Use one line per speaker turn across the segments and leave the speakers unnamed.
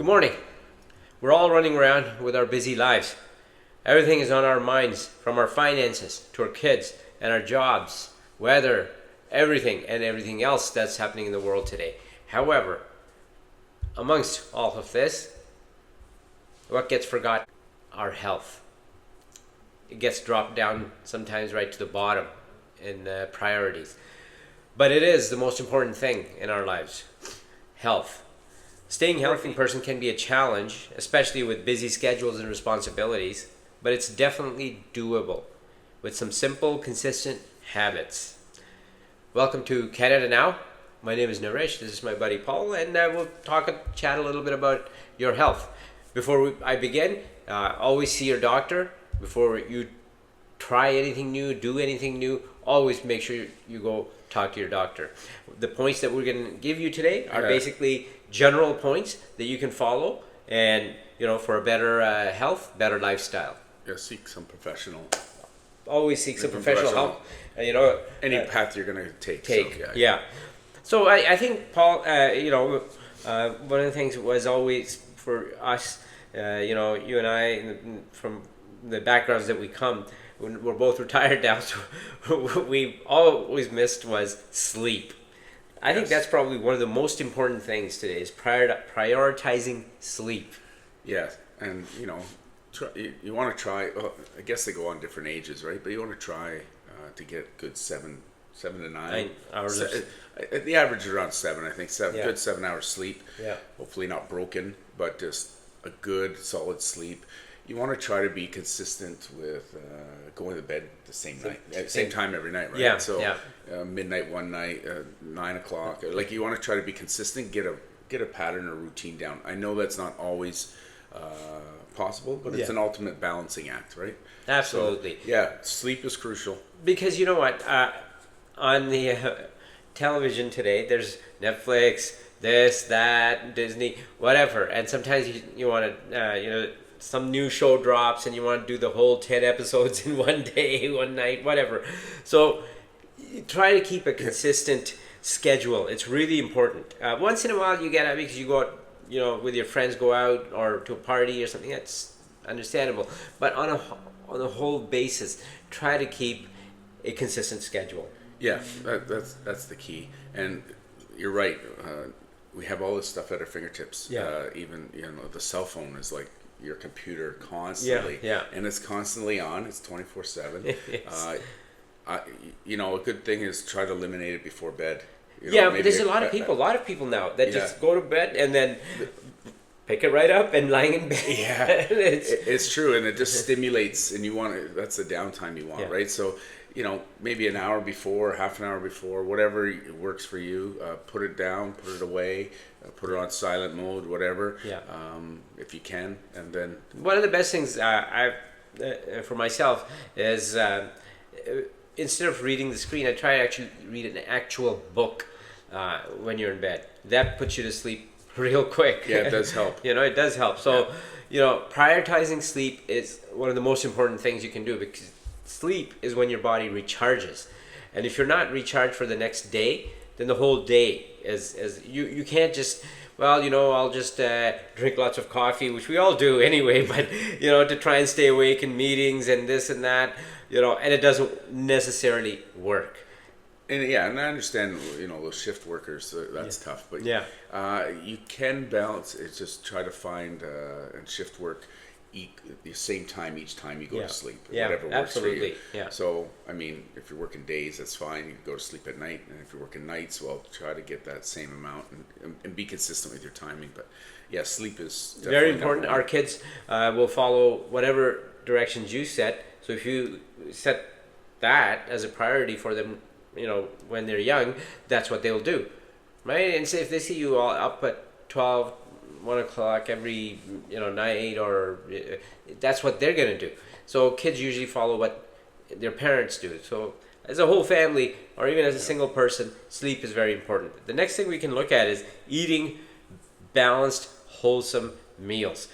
Good morning. We're all running around with our busy lives. Everything is on our minds, from our finances to our kids and our jobs, weather, everything and everything else that's happening in the world today. However, amongst all of this, what gets forgotten? Our health. It gets dropped down sometimes right to the bottom in priorities. But it is the most important thing in our lives. Health. Staying healthy person can be a challenge, especially with busy schedules and responsibilities, but it's definitely doable with some simple, consistent habits. Welcome to Canada Now. My name is Naresh. This is my buddy Paul, and we'll chat a little bit about your health. Before I begin, always see your doctor. Before you try anything new, do anything new, always make sure you go talk to your doctor. The points that we're going to give you today are basically general points that you can follow, and for a better health, better lifestyle.
Yeah, seek some professional.
Always seek some professional help.
Any path you're going to take.
So, So I think, Paul, one of the things was always for us, you and I, from the backgrounds that we come, we're both retired now, so we always missed was sleep. I think that's probably one of the most important things today is prioritizing sleep.
Yes, and you want to try. Well, I guess they go on different ages, right? But you want to try to get good 7 to 9
hours.
The average is around 7. I think good 7 hours sleep.
Yeah.
Hopefully not broken, but just a good solid sleep. You want to try to be consistent with going to bed the same night, at the same time every night, right?
Yeah.
So midnight one night, 9 o'clock. Like you want to try to be consistent, get a pattern or routine down. I know that's not always possible, but it's an ultimate balancing act, right?
Absolutely.
So, sleep is crucial.
Because you know what, on the television today, there's Netflix, this, that, Disney, whatever, and sometimes you want to, some new show drops and you want to do the whole 10 episodes in one day, one night, whatever. So you try to keep a consistent schedule. It's really important. Once in a while you get out because you go out, with your friends, go out or to a party or something. That's understandable. But on a whole basis, try to keep a consistent schedule.
Yeah, that's the key. And you're right. We have all this stuff at our fingertips.
Yeah.
Even the cell phone is like your computer constantly.
Yeah.
And it's constantly on. It's 24/7. A good thing is try to eliminate it before bed.
But there's a lot of people now that just go to bed and then pick it right up and lying in bed.
Yeah, it's true, and it just stimulates, and that's the downtime you want, right? So, maybe an hour before, half an hour before, whatever works for you, put it down, put it away, put it on silent mode, whatever, if you can, and then...
One of the best things for myself is instead of reading the screen, I try to actually read an actual book when you're in bed. That puts you to sleep real quick.
Yeah, it does help.
It does help. So, prioritizing sleep is one of the most important things you can do, because sleep is when your body recharges. And if you're not recharged for the next day, then the whole day is you can't just, I'll just drink lots of coffee, which we all do anyway, but, to try and stay awake in meetings and this and that, and it doesn't necessarily work.
And I understand, those shift workers, that's tough, but you can balance. It's just try to find and shift work the same time each time you go to sleep, whatever works for you. So, if you're working days, that's fine. You can go to sleep at night, and if you're working nights, try to get that same amount and be consistent with your timing. But sleep is definitely
very important. Our kids will follow whatever directions you set. So if you set that as a priority for them, when they're young, that's what they'll do, right? And say if they see you all up at 12, 1 o'clock every night, or that's what they're gonna do. So kids usually follow what their parents do. So as a whole family, or even as a single person, sleep is very important. The next thing we can look at is eating balanced, wholesome meals.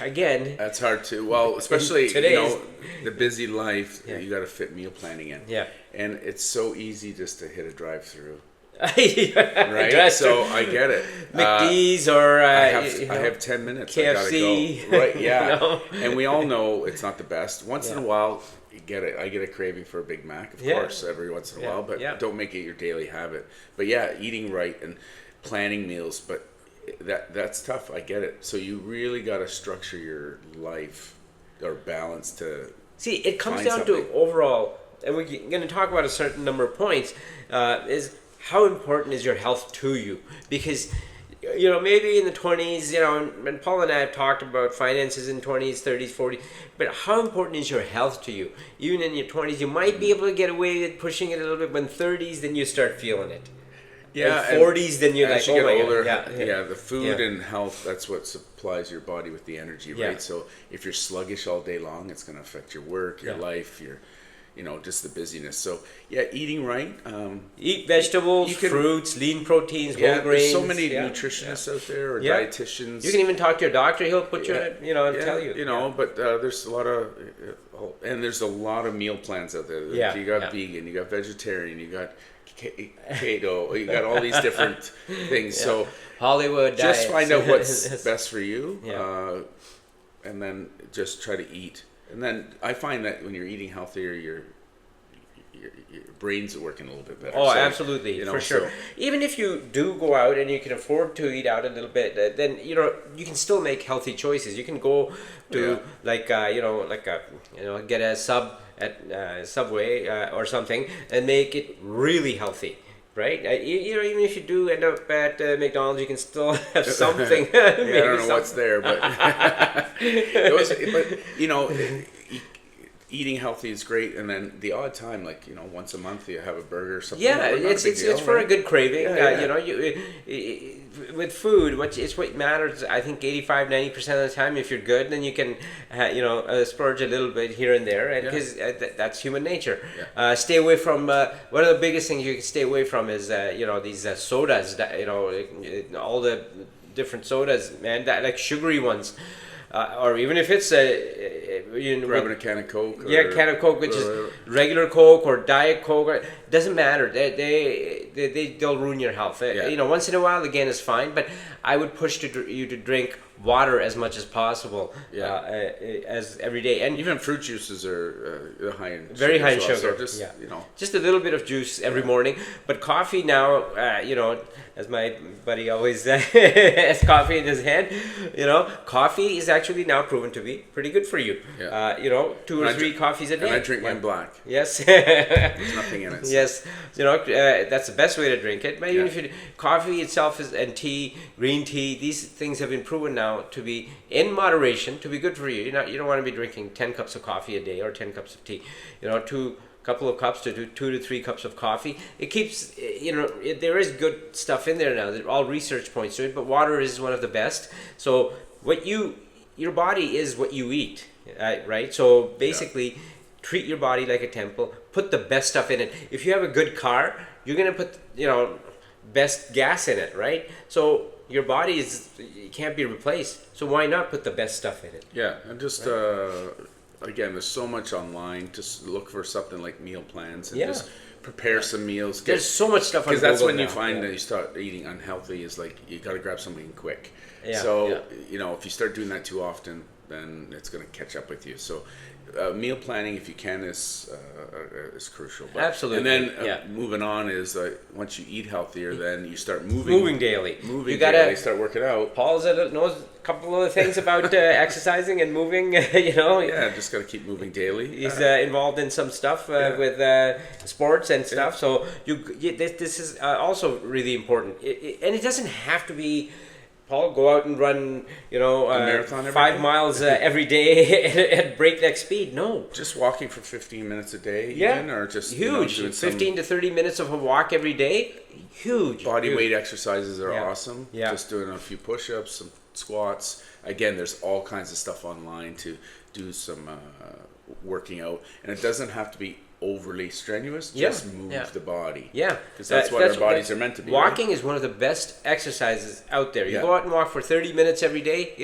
Again,
that's hard to. Well, especially the busy life, you got to fit meal planning in.
Yeah,
and it's so easy just to hit a drive-through. Right? So I get it.
McD's or
I have 10 minutes.
KFC.
I gotta go. Right? Yeah. And we all know it's not the best. Once in a while, you get it. I get a craving for a Big Mac, of course, every once in a while. But don't make it your daily habit. But yeah, eating right and planning meals. But that's tough. I get it. So you really got to structure your life or balance to.
See, it comes down to overall, and we're going to talk about a certain number of points. Is how important is your health to you? Because, maybe in the 20s, and Paul and I have talked about finances in 20s, 30s, 40s, but how important is your health to you? Even in your 20s, you might be able to get away with pushing it a little bit. When 30s, then you start feeling it.
Yeah,
and 40s, then you're
as
like,
you
oh
get
my
older,
God.
the food and health, that's what supplies your body with the energy, right? So if you're sluggish all day long, it's going to affect your work, your life, your just the busyness. So eating right.
Eat vegetables, fruits, lean proteins, whole grains.
There's so many nutritionists out there or dietitians.
You can even talk to your doctor. He'll put you on, and tell you.
But there's a lot of, and there's a lot of meal plans out there.
Yeah.
You got vegan, you got vegetarian, you got keto, you got all these different things. So
Hollywood
just
diets.
find out what's best for you, and then just try to eat. And then I find that when you're eating healthier, your brain's working a little bit better.
Oh, so, absolutely, for sure. So,
even
if you do go out and you can afford to eat out a little bit, then you can still make healthy choices. You can go to get a sub at Subway or something and make it really healthy. Right? Even if you do end up at McDonald's, you can still have something.
I don't know what's there, but eating healthy is great, and then the odd time, once a month, you have a burger or something.
Yeah, it's for a good craving. With food, it's what matters. I think 85-90% of the time, if you're good, then you can, splurge a little bit here and there, because that's human nature.
Yeah.
Stay away from one of the biggest things you can stay away from is these sodas. All the different sodas, man, like sugary ones. Or even if it's
grabbing a can of Coke.
Can of Coke, which is regular Coke or Diet Coke. It doesn't matter. They'll ruin your health. Once in a while, again, is fine. But I would push you to drink water as much as possible, as every day. And
even fruit juices are high in
very high in sugar.
So
just a little bit of juice every morning. But coffee now, as my buddy always has coffee in his hand, coffee is actually now proven to be pretty good for you. 2 or 3 coffees a day.
And I drink mine black.
Yes.
There's nothing in it. So.
Yes. That's the best way to drink it. But even if coffee itself and tea, green tea, these things have been proven now to be in moderation to be good for you. You don't want to be drinking 10 cups of coffee a day or 10 cups of tea. Couple of cups to 2 to 3 cups of coffee. It keeps, there is good stuff in there now. All research points to it, but water is one of the best. So your body is what you eat, right? So basically, treat your body like a temple. Put the best stuff in it. If you have a good car, you're gonna put best gas in it, right? So your body can't be replaced. So why not put the best stuff in it?
Yeah, and just. Again, there's so much online. Just look for something like meal plans and just prepare some meals.
There's so much stuff on Google.
Because that's when
now.
you find that you start eating unhealthy. Is like you got to grab something quick.
Yeah,
so if you start doing that too often, then it's going to catch up with you. So meal planning, if you can, is crucial. But,
absolutely.
And then moving on is once you eat healthier, then you start moving
daily.
You gotta start working out.
Paul knows a couple of things about exercising and moving.
Just got to keep moving daily.
He's involved in some stuff with sports and stuff. So this is also really important. And it doesn't have to be. Paul, go out and run,
a marathon
5 miles every day at breakneck speed. No.
Just walking for 15 minutes a day, or just
huge. 15 to 30 minutes of a walk every day, huge.
Body weight exercises are awesome.
Yeah.
Just doing a few push-ups, some squats. Again, there's all kinds of stuff online to do some working out, and it doesn't have to be overly strenuous. Just move the body.
Yeah,
because that's what our bodies are meant to be.
Walking is one of the best exercises out there. You go out and walk for 30 minutes every day.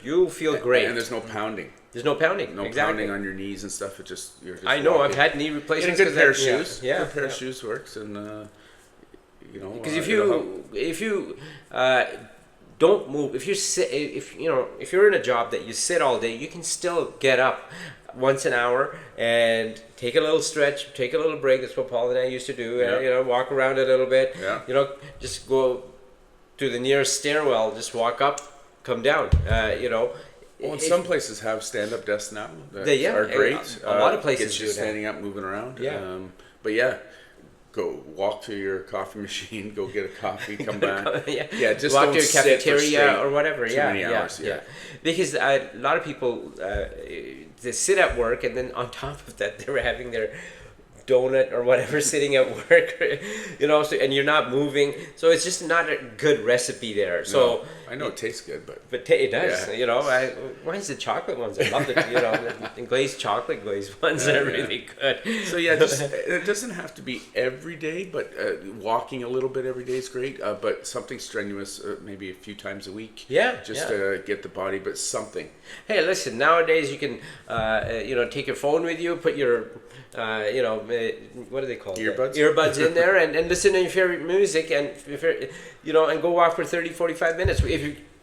You'll feel great.
And there's no pounding.
There's no pounding.
No pounding on your knees and stuff. You're just
I know.
walking.
I've had knee replacements.
And a good pair of shoes.
Yeah.
Good pair of shoes works, and you know,
because if you don't move, if you sit, if you're in a job that you sit all day, you can still get up once an hour and take a little stretch, take a little break. That's what Paul and I used to do. Walk around a little bit.
Yeah.
Just go to the nearest stairwell, just walk up, come down.
Well, and some places have stand-up desks now that are great.
A lot of places
get you
do
standing up, moving around.
Yeah.
But yeah, go walk to your coffee machine, go get a coffee, come back. Just
walk
don't
to a
sit
cafeteria or whatever.
Too many hours. Yeah.
Because a lot of people they sit at work, and then on top of that, they were having their donut or whatever sitting at work, and you're not moving, so it's just not a good recipe there. So
I know it tastes good, but
it does. Why is the chocolate ones? I love the glazed glazed ones are really good.
So it doesn't have to be every day, but walking a little bit every day is great. But something strenuous, maybe a few times a week. Just to get the body, but something.
Hey, listen. Nowadays you can take your phone with you, put your what do they call earbuds in there, and listen to your favorite music, and and go walk for 30-45 minutes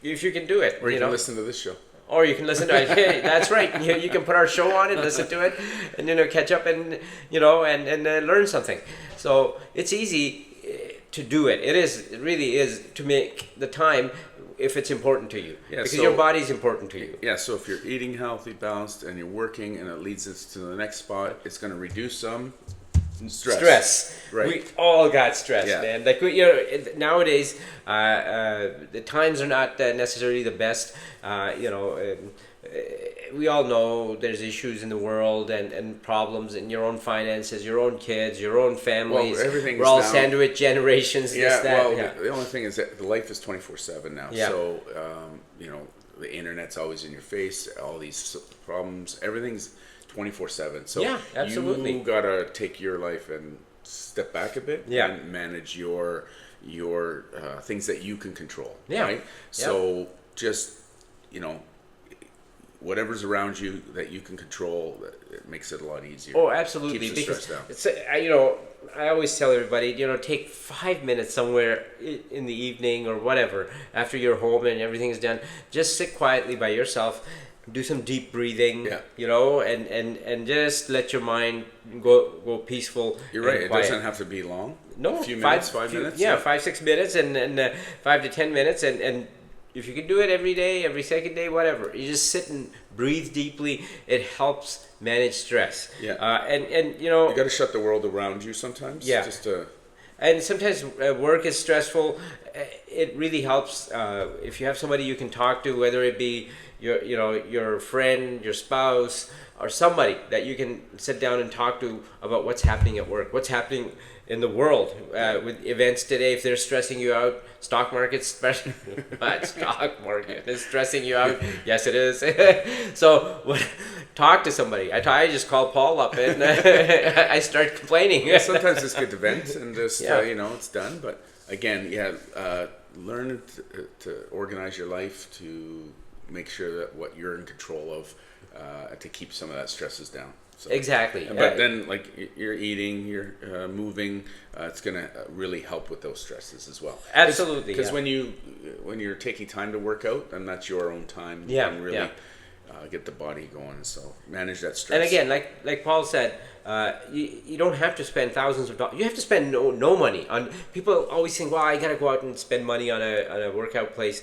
if you can do it.
Or you can listen to this show.
Or you can listen to it. Hey, that's right. You can put our show on and listen to it, and catch up and and learn something. So it's easy to do it. It really is to make the time if it's important to you, because your body's important to you.
Yeah. So if you're eating healthy, balanced, and you're working, and it leads us to the next spot, it's going to reduce some stress.
Right. We all got stress, man. Like nowadays, the times are not necessarily the best. We all know there's issues in the world and problems in your own finances, your own kids, your own families.
Well,
we're all sandwich generations.
The only thing is that the life is 24/7 now.
Yeah.
So the internet's always in your face. All these problems, everything's 24/7. So
absolutely.
You gotta take your life and step back a bit and manage your things that you can control.
Yeah.
Right. So just whatever's around you that you can control, it makes it a lot easier.
Oh, absolutely.
Keeps the stress down.
It's, I always tell everybody, take 5 minutes somewhere in the evening or whatever after you're home and everything's done. Just sit quietly by yourself, do some deep breathing, and just let your mind go peaceful.
You're right.
Quiet.
It doesn't have to be long.
No,
a few minutes, 5 minutes.
Yeah, 5-6 minutes, and 5 to 10 minutes, and if you can do it every day, every second day, whatever, you just sit and breathe deeply. It helps manage stress.
Yeah.
And you
got to shut the world around you sometimes.
Yeah. And sometimes work is stressful. It really helps if you have somebody you can talk to, whether it be your friend, your spouse, or somebody that you can sit down and talk to about what's happening at work, what's happening in the world with events today. If they're stressing you out, stock market, especially, stock market is stressing you out. Yes, it is. So talk to somebody. I just call Paul up and I start complaining.
Sometimes it's good to vent and just it's done. But again, learn to organize your life to make sure that what you're in control of, to keep some of that stresses down. So,
exactly.
But then, like, you're eating, you're moving, it's going to really help with those stresses as well.
Absolutely.
Because when you're taking time to work out, then that's your own time. You can really get the body going. So manage that stress.
And again, like Paul said, you don't have to spend thousands of dollars. You have to spend no money on. People always think, well, I got to go out and spend money on a workout place.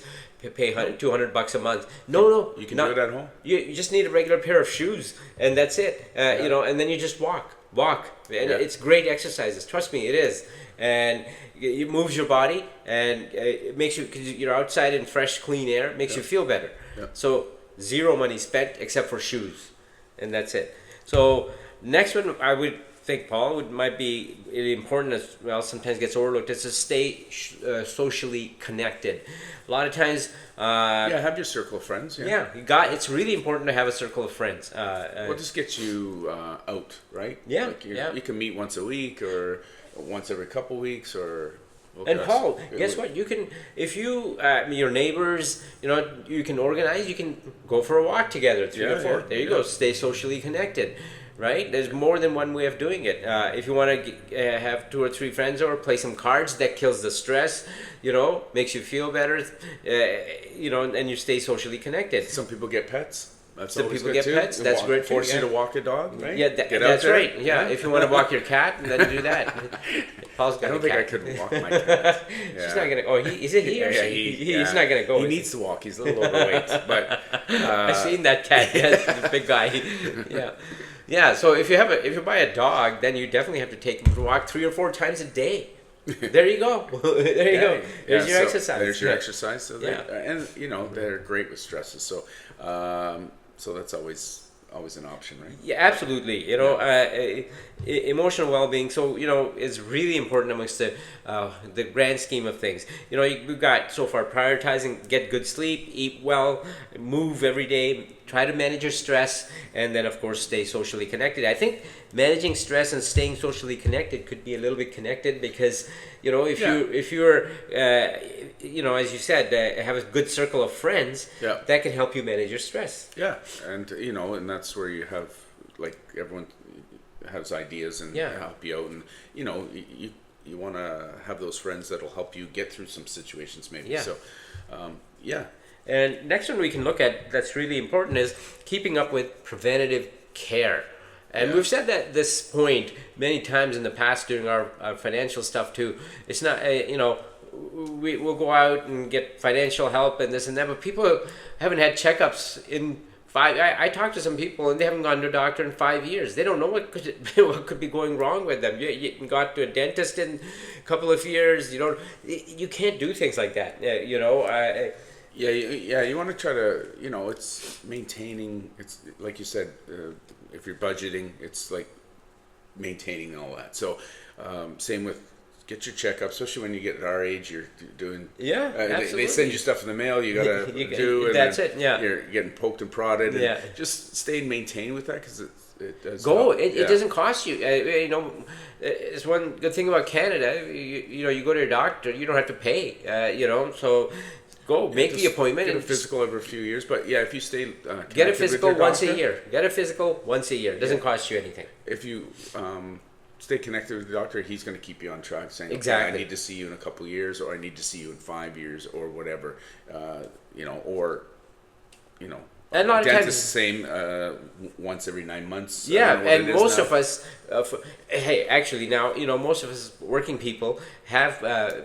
Pay $200 a month. No,
you can do it at home.
You just need a regular pair of shoes, and that's it. And then you just walk, and it's great exercises. Trust me, it is, and it moves your body, and it makes you, because you're outside in fresh, clean air, makes you feel better.
Yeah.
So zero money spent except for shoes, and that's it. So next one, I would think, Paul, might be important as well, sometimes gets overlooked, is to stay socially connected. A lot of times...
have your circle of friends.
It's really important to have a circle of friends.
Just get you out, right?
Yeah,
You can meet once a week or once every couple weeks or...
And Paul, guess what? You can, if you, your neighbors, you can organize, you can go for a walk together, 3 or 4. There you go, stay socially connected. right? There's more than one way of doing it. If you want to have 2 or 3 friends over, play some cards. That kills the stress, makes you feel better, and you stay socially connected.
Some people get pets. That's
Some
always
people
good
get
too.
pets. That's great too.
Force you to walk a dog, right?
Yeah, that's right. Yeah, if you want to walk your cat, then do that. Paul's got
I don't
a
think
cat.
I could walk my cat. Yeah.
She's not gonna. Oh, is it he or she? He's not gonna go.
He needs to walk. He's a little overweight, but
I've seen that cat. Yes, the big guy. Yeah, yeah. So if you buy a dog, then you definitely have to take him for a walk 3 or 4 times a day. There you go. There you go. There's your exercise.
There's your exercise. So and they're great with stresses. So so that's always an option, right?
Yeah, absolutely. Emotional well-being. So is really important amongst the grand scheme of things. We've got so far prioritizing, get good sleep, eat well, move every day, try to manage your stress, and then of course stay socially connected. I think managing stress and staying socially connected could be a little bit connected because if you're as you said, have a good circle of friends, that can help you manage your stress.
Yeah, and and that's where you have everyone has ideas and help you out, and you want to have those friends that'll help you get through some situations maybe. So
and next one we can look at that's really important is keeping up with preventative care. And we've said that this point many times in the past during our financial stuff too. It's not, we'll go out and get financial help and this and that, but people haven't had checkups in 5. I talked to some people and they haven't gone to a doctor in 5 years. They don't know what could be going wrong with them. You got to a dentist in a couple of years. You can't do things like that.
You want to try to, it's maintaining, it's like you said, if you're budgeting, it's like maintaining all that. So same with get your checkup, especially when you get at our age, you're doing, they send you stuff in the mail, you got to do, and
that's it,
you're getting poked and prodded, and just stay and maintain with that because it does
go. It doesn't cost you. It's one good thing about Canada. You go to your doctor, you don't have to pay. So go make the appointment.
Get a physical every few years, but if you stay
get a physical once a year. Get a physical once a year. It doesn't cost you anything.
If you stay connected with the doctor, he's going to keep you on track, saying,
exactly,
I need to see you in a couple of years, or I need to see you in 5 years, or whatever.
And a lot of times
the same once every 9 months.
And most of us, most of us working people have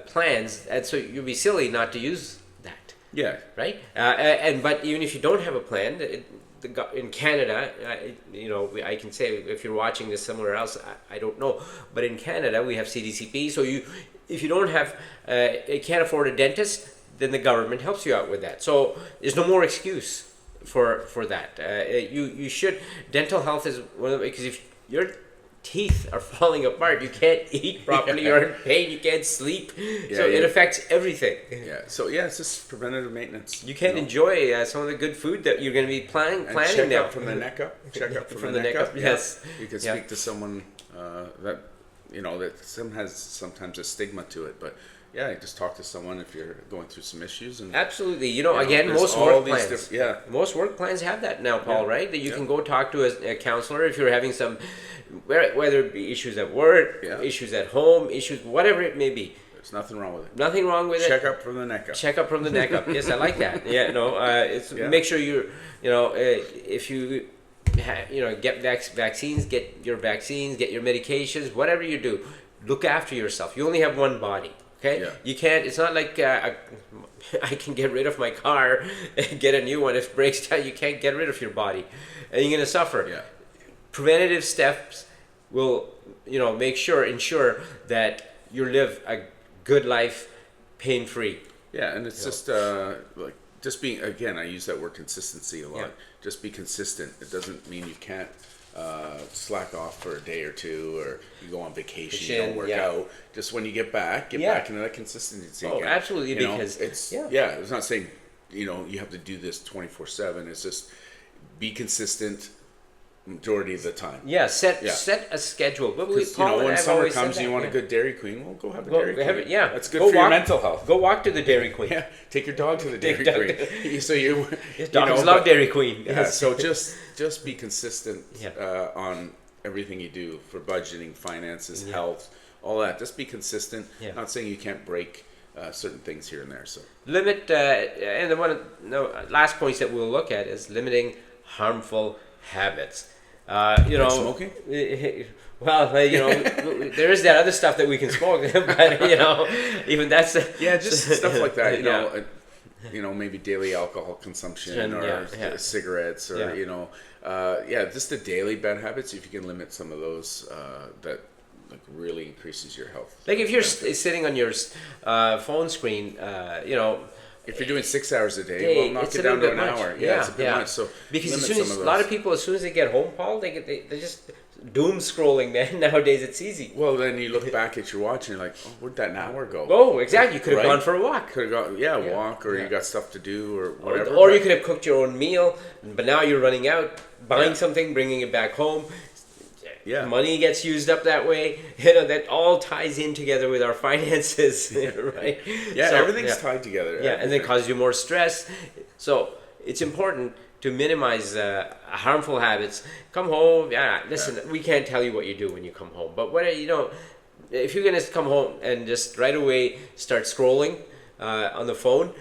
plans, and so you'd be silly not to use that.
Yeah.
Right. But even if you don't have a plan, in Canada, I can say if you're watching this somewhere else, I don't know, but in Canada we have CDCP. So if you don't have, you can't afford a dentist, then the government helps you out with that. So there's no more excuse for that. You should. Dental health is one of the, because if your teeth are falling apart, you can't eat properly, you're in pain, you can't sleep, so it affects everything.
So it's just preventative maintenance.
You can't enjoy some of the good food that you're going to be planning
check
now.
Up from the neck up. Check up from the neck up.
Yes,
you can speak to someone that that sometimes a stigma to it, but just talk to someone if you're going through some issues. And
absolutely, again, most work plans. Most work plans have that now, Paul. Right, that you can go talk to a counselor if you're having some, whether it be issues at work, issues at home, issues whatever it may be.
There's nothing wrong with it.
Nothing wrong with
Check up from the neck up.
Check up from the neck up. Yes, I like that. Make sure you're, if you, get vaccines, get your medications, whatever you do, look after yourself. You only have one body. Okay, you can't. It's not like I can get rid of my car and get a new one. If it breaks down, you can't get rid of your body, and you're gonna suffer. Preventative steps will, ensure that you live a good life, pain free.
And it's just just being, again, I use that word consistency a lot. Just be consistent. It doesn't mean you can't slack off for a day or two, or you go on vacation, you don't work out. Just when you get back into that consistency again.
Absolutely, because
it's not saying you have to do this 24/7. It's just be consistent majority of the time.
Set a schedule. But
when summer comes and you want a good Dairy Queen, well, go have a Dairy Queen. That's good for your mental health.
Go walk to the Dairy Queen.
Take your dog to the Dairy Queen.
Dogs love Dairy Queen.
So just be consistent on everything you do for budgeting, finances, health, all that. Just be consistent. Not saying you can't break certain things here and there. So
limit, and the last points that we'll look at is limiting harmful habits.
like smoking.
Well, there is that other stuff that we can smoke, but even that's
just stuff like that. You know, maybe daily alcohol consumption or cigarettes or just the daily bad habits. If you can limit some of those, that like really increases your health.
Like if you're sitting on your phone screen,
if you're doing 6 hours a day, well, knock it down to an hour. Yeah, it's a bit much. So
because a lot of people, as soon as they get home, Paul, they just doom scrolling. Man, nowadays it's easy.
Well, then you look back at your watch and you're like, oh, where'd that hour go?
Oh, exactly. You could have gone for a walk.
Could have gone, walk, or you got stuff to do, or whatever.
Or you could have cooked your own meal, but now you're running out, buying something, bringing it back home. Yeah, money gets used up that way. That all ties in together with our finances, right?
Yeah, so, everything's tied together.
Yeah, and then causes you more stress. So it's important to minimize harmful habits. Come home. Listen, we can't tell you what you do when you come home, but if you're gonna come home and just right away start scrolling on the phone.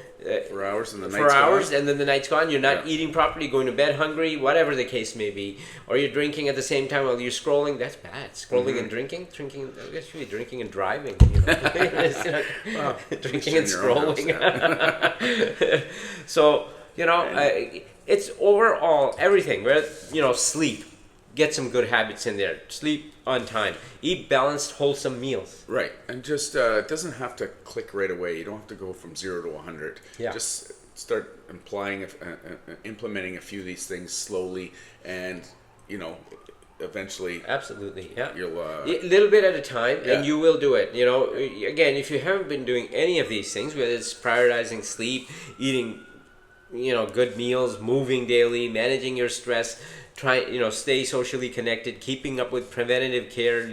For hours and
then the night's gone. You're not eating properly, going to bed hungry, whatever the case may be, or you're drinking at the same time while you're scrolling. That's bad. Scrolling and drinking. I guess you're drinking and driving.
Well,
drinking and scrolling. So it's overall everything. Sleep. Get some good habits in there. Sleep on time. Eat balanced, wholesome meals.
Right. And just it doesn't have to click right away. You don't have to go from 0 to 100. Yeah. Just start implementing a few of these things slowly, and eventually.
Absolutely. Yeah.
You'll
a little bit at a time, and you will do it. Again, if you haven't been doing any of these things, whether it's prioritizing sleep, eating, good meals, moving daily, managing your stress. Try, stay socially connected, keeping up with preventative care,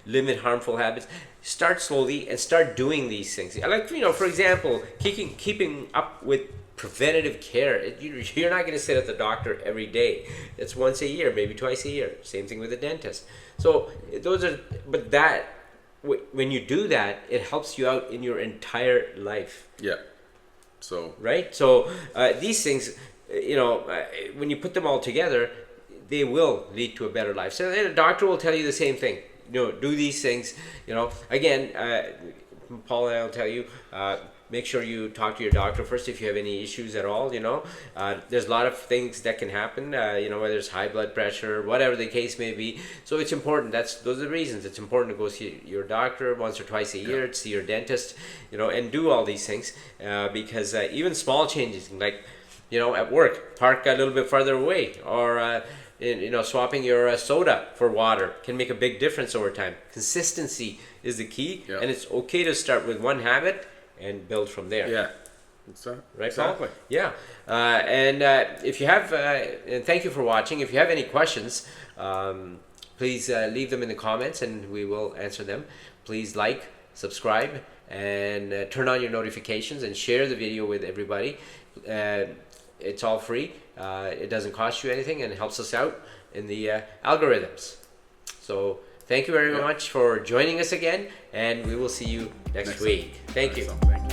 limit harmful habits. Start slowly and start doing these things. Like, for example, keeping up with preventative care. You're not going to sit at the doctor every day. It's once a year, maybe twice a year. Same thing with a dentist. So when you do that, it helps you out in your entire life.
Yeah. So.
Right? So these things, when you put them all together, they will lead to a better life. So a doctor will tell you the same thing. Do these things. Again, Paul and I will tell you, make sure you talk to your doctor first if you have any issues at all. There's a lot of things that can happen. Whether it's high blood pressure, whatever the case may be. So it's important. Those are the reasons. It's important to go see your doctor once or twice a year. To see your dentist. And do all these things because even small changes, like at work, park a little bit farther away, or swapping your soda for water can make a big difference over time. Consistency is the key, and it's okay to start with one habit and build from there.
Yeah.
Right,
exactly.
Paul? Yeah. And if you have, and thank you for watching. If you have any questions, please leave them in the comments and we will answer them. Please like, subscribe, and turn on your notifications and share the video with everybody. It's all free. It doesn't cost you anything and helps us out in the algorithms. So thank you very much for joining us again, and we will see you next week. Thank you.
Thank you.